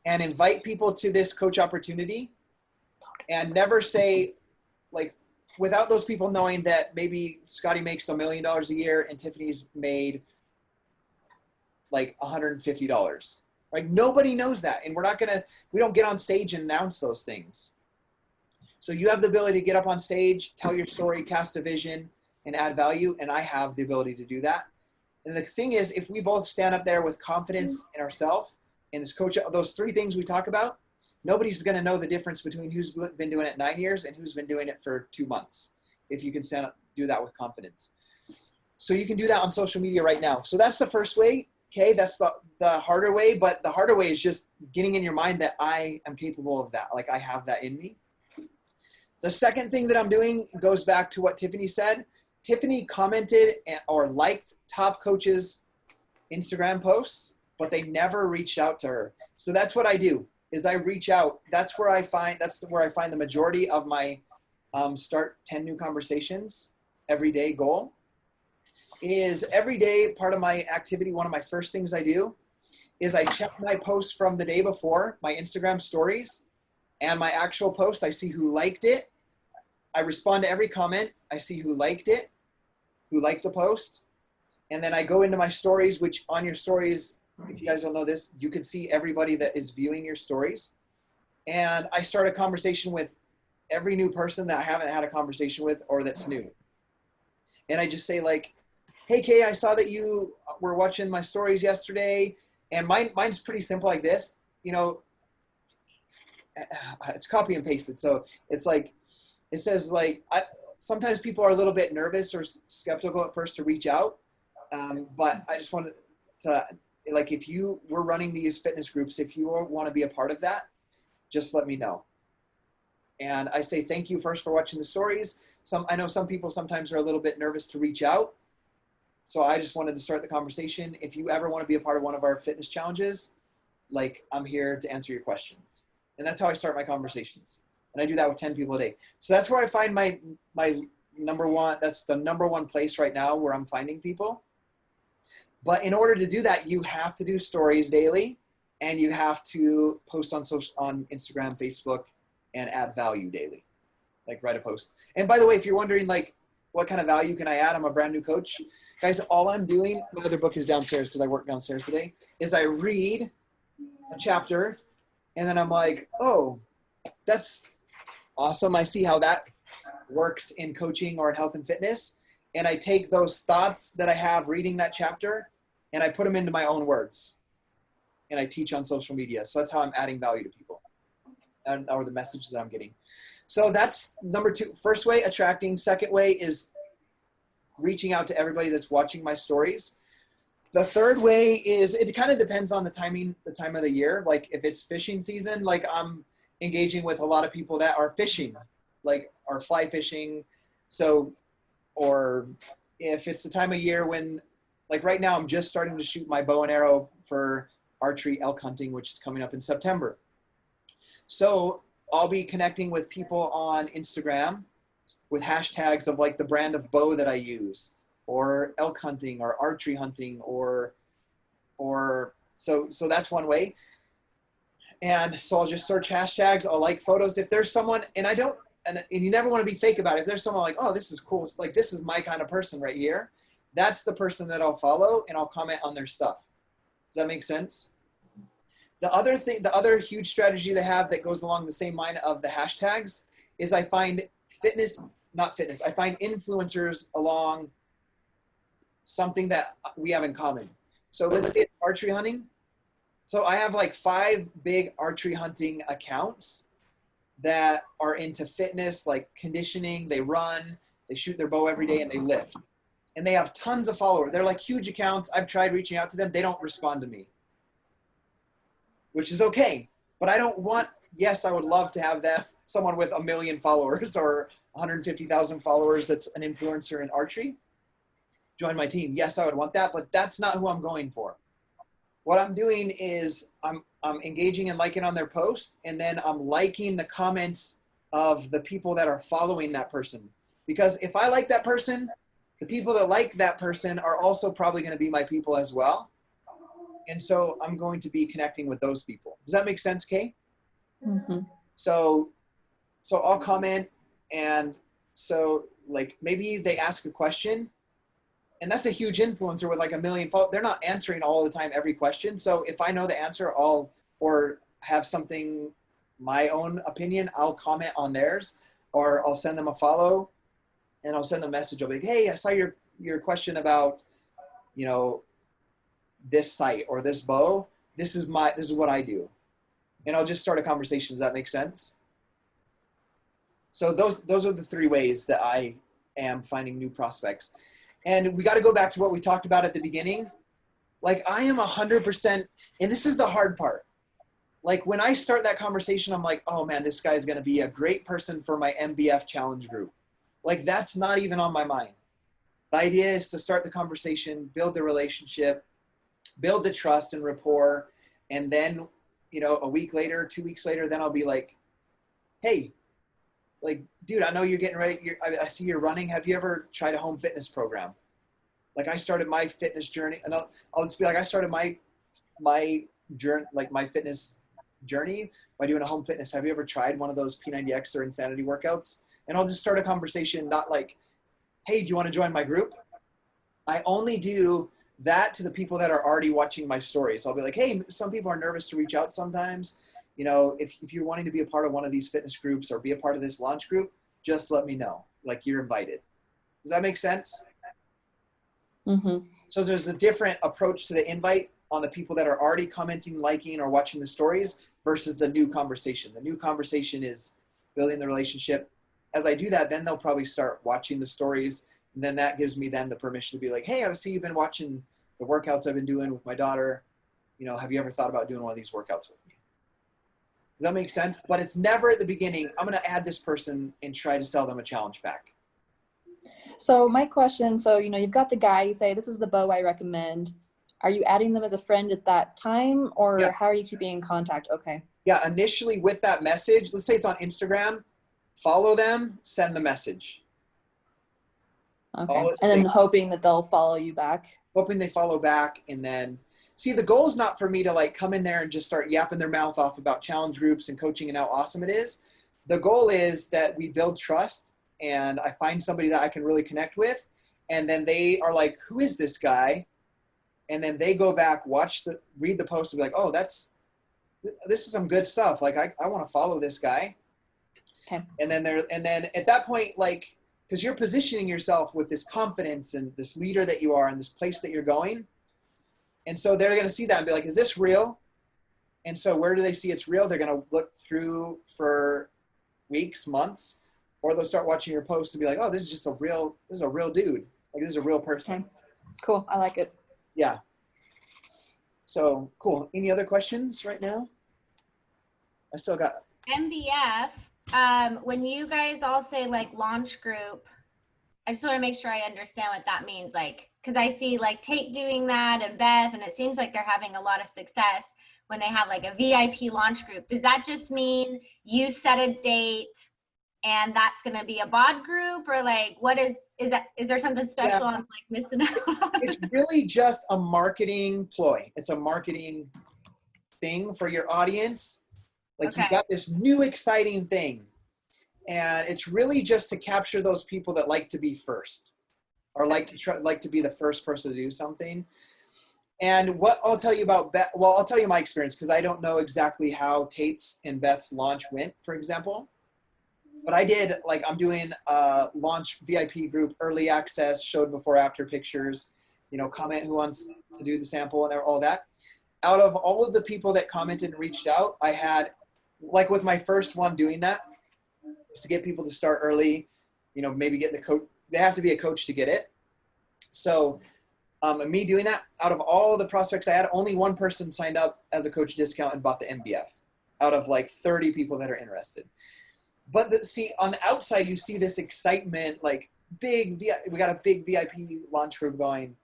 and invite people to this coach opportunity, and never say, like, without those people knowing that maybe Scotty makes $1 million a year and Tiffany's made like $150. Right? Nobody knows that. And we don't get on stage and announce those things. So you have the ability to get up on stage, tell your story, cast a vision, and add value. And I have the ability to do that. And the thing is, if we both stand up there with confidence in ourselves and this coach, those 3 things we talk about, nobody's going to know the difference between who's been doing it 9 years and who's been doing it for 2 months. If you can stand up, do that with confidence. So you can do that on social media right now. So that's the first way. Okay. That's the harder way, but the harder way is just getting in your mind that I am capable of that. Like I have that in me. The second thing that I'm doing goes back to what Tiffany said. Tiffany commented or liked top coaches' Instagram posts, but they never reached out to her. So that's what I do, is I reach out. That's where I find the majority of my start 10 new conversations every day goal. Is every day part of my activity. One of my first things I do is I check my posts from the day before, my Instagram stories, and my actual post. I see who liked it. I respond to every comment. I see who liked it, who liked the post. And then I go into my stories, which on your stories, if you guys don't know this, you can see everybody that is viewing your stories. And I start a conversation with every new person that I haven't had a conversation with or that's new. And I just say like, hey, Kay, I saw that you were watching my stories yesterday. And mine's pretty simple like this. You know, it's copy and pasted. So it's like, it says like, sometimes people are a little bit nervous or skeptical at first to reach out. But I just wanted to, like, if you were running these fitness groups, if you want to be a part of that, just let me know. And I say thank you first for watching the stories. I know some people sometimes are a little bit nervous to reach out. So I just wanted to start the conversation. If you ever want to be a part of one of our fitness challenges, like, I'm here to answer your questions. And that's how I start my conversations. And I do that with 10 people a day. So that's where I find my number one, that's the number one place right now where I'm finding people. But in order to do that, you have to do stories daily, and you have to post on Instagram, Facebook, and add value daily. Like, write a post. And by the way, if you're wondering, like, what kind of value can I add? I'm a brand new coach. Guys, all I'm doing, my other book is downstairs because I work downstairs today, is I read a chapter, and then I'm like, oh, that's awesome. I see how that works in coaching or in health and fitness. And I take those thoughts that I have reading that chapter and I put them into my own words. And I teach on social media. So that's how I'm adding value to people or the messages that I'm getting. So that's number 2. First way, attracting. Second way is reaching out to everybody that's watching my stories. The third way is, it kind of depends on the time of the year. Like if it's fishing season, like I'm engaging with a lot of people that are fishing, like are fly fishing. So, or if it's the time of year when, like right now, I'm just starting to shoot my bow and arrow for archery elk hunting, which is coming up in September. So I'll be connecting with people on Instagram with hashtags of like the brand of bow that I use, or elk hunting or archery hunting, or so that's one way. And so I'll just search hashtags. I'll like photos. If there's someone, and you never want to be fake about it. If there's someone like, oh, this is cool. It's like, this is my kind of person right here. That's the person that I'll follow and I'll comment on their stuff. Does that make sense? The other huge strategy they have that goes along the same line of the hashtags is I find I find influencers along something that we have in common. So let's say archery hunting. So I have like 5 big archery hunting accounts that are into fitness, like conditioning. They run, they shoot their bow every day, and they lift. And they have tons of followers. They're like huge accounts. I've tried reaching out to them. They don't respond to me, which is okay. But I don't want, yes, I would love to have someone with 1 million followers or 150,000 followers that's an influencer in archery join my team. Yes, I would want that, but that's not who I'm going for. What I'm doing is I'm engaging and liking on their posts, and then I'm liking the comments of the people that are following that person. Because if I like that person, the people that like that person are also probably going to be my people as well. And so I'm going to be connecting with those people. Does that make sense, Kay? Mm-hmm. So I'll comment, and so like maybe they ask a question, and that's a huge influencer with like 1 million followers. They're not answering all the time every question. So if I know the answer, or have something, my own opinion, I'll comment on theirs, or I'll send them a follow, and I'll send them a message. I'll be like, hey, I saw your question about, this site or this bow. This is what I do. And I'll just start a conversation. Does that make sense? So those are the 3 ways that I am finding new prospects. And we got to go back to what we talked about at the beginning. Like I am 100%, and this is the hard part. Like when I start that conversation, I'm like, oh man, this guy's going to be a great person for my MBF challenge group. Like that's not even on my mind. The idea is to start the conversation, build the relationship, build the trust and rapport. And then, a week later, 2 weeks later, then I'll be like, hey, like, dude, I know you're getting ready. I see you're running. Have you ever tried a home fitness program? Like I started my fitness journey, and I'll just be like, I started my journey, like my fitness journey by doing a home fitness. Have you ever tried one of those P90X or Insanity workouts? And I'll just start a conversation, not like, hey, do you want to join my group? I only do that to the people that are already watching my stories. I'll be like, hey, some people are nervous to reach out sometimes. If you're wanting to be a part of one of these fitness groups or be a part of this launch group, just let me know. Like you're invited. Does that make sense? Mm-hmm. So there's a different approach to the invite on the people that are already commenting, liking, or watching the stories versus the new conversation. The new conversation is building the relationship. As I do that, then they'll probably start watching the stories. And then that gives me then the permission to be like, hey, I see you've been watching the workouts I've been doing with my daughter. Have you ever thought about doing one of these workouts with me? Does that make sense? But it's never at the beginning, I'm going to add this person and try to sell them a challenge pack. So my question, you've got the guy, you say, this is the bow I recommend. Are you adding them as a friend at that time, or How are you keeping in contact? Okay. Yeah, initially with that message, let's say it's on Instagram, follow them, send the message. Okay. And then hoping that they'll follow you back. Hoping they follow back. And then, see, the goal is not for me to like come in there and just start yapping their mouth off about challenge groups and coaching and how awesome it is. The goal is that we build trust and I find somebody that I can really connect with. And then they are like, who is this guy? And then they go back, read the post and be like, oh, this is some good stuff. Like I want to follow this guy. Okay. And then at that point, like, because you're positioning yourself with this confidence and this leader that you are and this place that you're going. And so they're going to see that and be like, is this real? And so where do they see it's real? They're going to look through for weeks, months, or they'll start watching your posts and be like, oh, this is a real dude. Like, this is a real person. Okay. Cool. I like it. Yeah. So cool. Any other questions right now? I still got MBF. When you guys all say like launch group, I just want to make sure I understand what that means. Like, because I see like Tate doing that and Beth, and it seems like they're having a lot of success when they have like a VIP launch group. Does that just mean you set a date and that's going to be a bod group, or like what is there something special I'm like missing out? It's really just a marketing ploy. It's a marketing thing for your audience. Like, Okay. You got this new exciting thing, and it's really just to capture those people that like to be first, or like to be the first person to do something. And what I'll tell you about Beth, well, I'll tell you my experience, because I don't know exactly how Tate's and Beth's launch went, for example. But I did, like, I'm doing a launch VIP group, early access, showed before after pictures, comment who wants to do the sample and all that. Out of all of the people that commented and reached out, I had, like with my first one doing that, to get people to start early, maybe get the coach. They have to be a coach to get it. So me doing that, out of all the prospects I had, only one person signed up as a coach discount and bought the MBF out of like 30 people that are interested. But see, on the outside, you see this excitement, like we got a big VIP launch group going.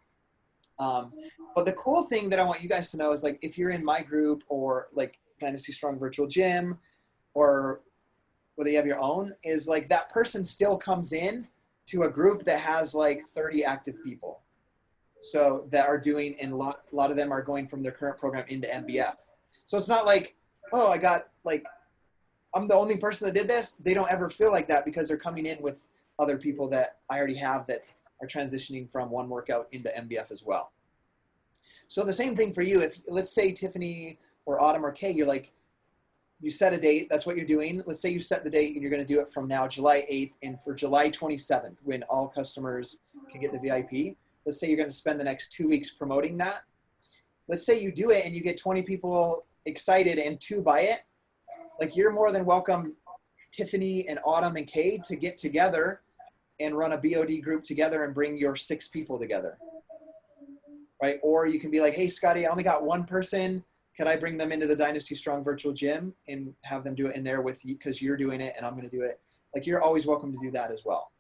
But the cool thing that I want you guys to know is, like, if you're in my group or like Dynasty Strong Virtual Gym, or whether you have your own, is like that person still comes in to a group that has like 30 active people. So that are doing, and a lot of them are going from their current program into MBF. So it's not like, oh, I'm the only person that did this. They don't ever feel like that, because they're coming in with other people that I already have that are transitioning from one workout into MBF as well. So the same thing for you. If, let's say, Tiffany or Autumn or Kay, you're like, you set a date, that's what you're doing. Let's say you set the date and you're going to do it from now, July 8th, and for July 27th, when all customers can get the VIP, let's say you're going to spend the next 2 weeks promoting that. Let's say you do it and you get 20 people excited and 2 buy it. Like, you're more than welcome, Tiffany and Autumn and Kay, to get together and run a BOD group together and bring your 6 people together, right? Or you can be like, hey, Scotty, I only got 1 person. Could I bring them into the Dynasty Strong Virtual Gym and have them do it in there with you, because you're doing it and I'm going to do it? Like, you're always welcome to do that as well.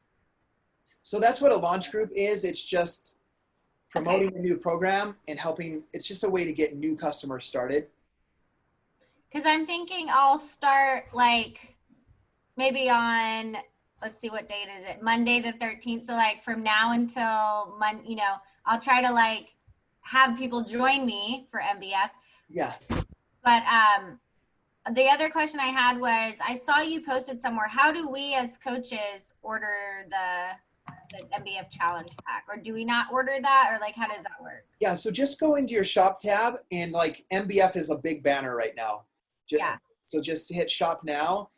So that's what a launch group is. It's just promoting a new program and helping. It's just a way to get new customers started. Because I'm thinking I'll start like maybe on, let's see, what date is it? Monday the 13th. So like from now until Monday, I'll try to like have people join me for MBF. Yeah. But the other question I had was, I saw you posted somewhere, how do we as coaches order the MBF challenge pack? Or do we not order that? Or like, how does that work? Yeah. So just go into your shop tab, and like MBF is a big banner right now. Yeah. So just hit shop now,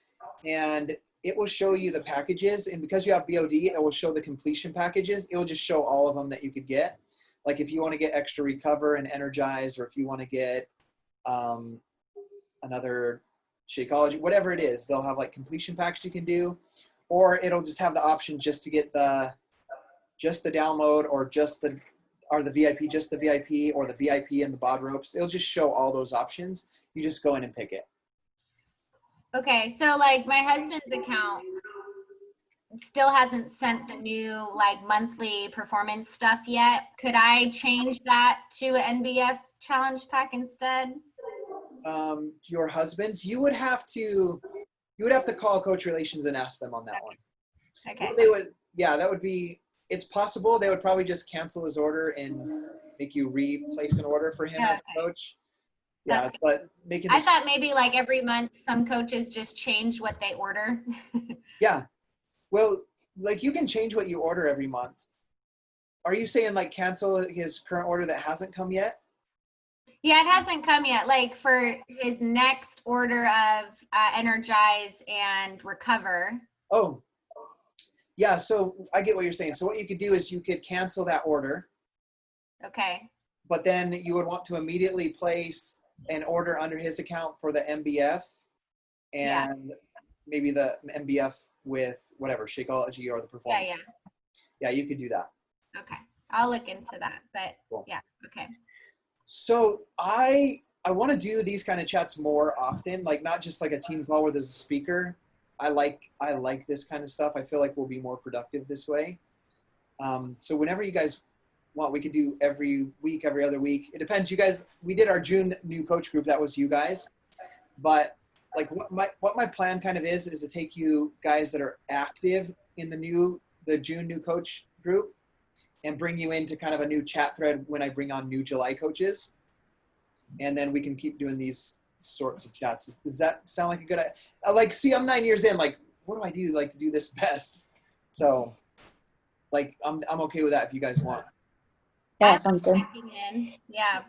and it will show you the packages. And because you have BOD, it will show the completion packages. It will just show all of them that you could get. Like, if you want to get extra recover and energize, or if you want to get another Shakeology, whatever it is, they'll have like completion packs you can do, or it'll just have the option just to get the download, or the VIP, just the VIP, or the VIP and the bod ropes. It'll just show all those options. You just go in and pick it. Okay, so like my husband's account still hasn't sent the new like monthly performance stuff yet. Could I change that to an NBF challenge pack instead? Your husband's, you would have to call Coach Relations and ask them on that one. Okay. That would be, it's possible they would probably just cancel his order and make you replace an order for him as a coach. Yeah, but making I thought maybe like every month some coaches just change what they order. Yeah. Well, like, you can change what you order every month. Are you saying like cancel his current order that hasn't come yet? Yeah, it hasn't come yet. Like for his next order of energize and recover. Oh, yeah. So I get what you're saying. So what you could do is you could cancel that order, Okay. but then you would want to immediately place an order under his account for the MBF and maybe the MBF with whatever, Shakeology or the performance. Yeah. Yeah, you could do that. Okay. I'll look into that. But Cool. yeah. Okay. So I want to do these kind of chats more often, like not just like a team call where there's a speaker. I like this kind of stuff. I feel like we'll be more productive this way. So whenever you guys want, we could do every week, every other week. It depends. You guys, we did our June new coach group. That was you guys. But like what my plan kind of is to take you guys that are active in the June new coach group and bring you into kind of a new chat thread when I bring on new July coaches. And then we can keep doing these sorts of chats. Does that sound like a good idea? Like, see, I'm 9 years in, like, what do I do like to do this best? So like, I'm okay with that if you guys want. Yeah, sounds good. Yeah.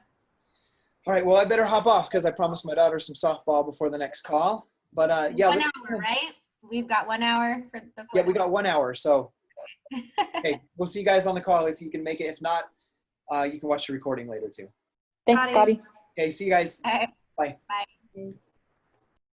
All right, well, I better hop off because I promised my daughter some softball before the next call. But yeah, 1 hour, right? We've got 1 hour for the. Yeah, we got 1 hour. So, okay, we'll see you guys on the call if you can make it. If not, you can watch the recording later too. Thanks, Scotty. Okay, see you guys. All right. Bye. Bye.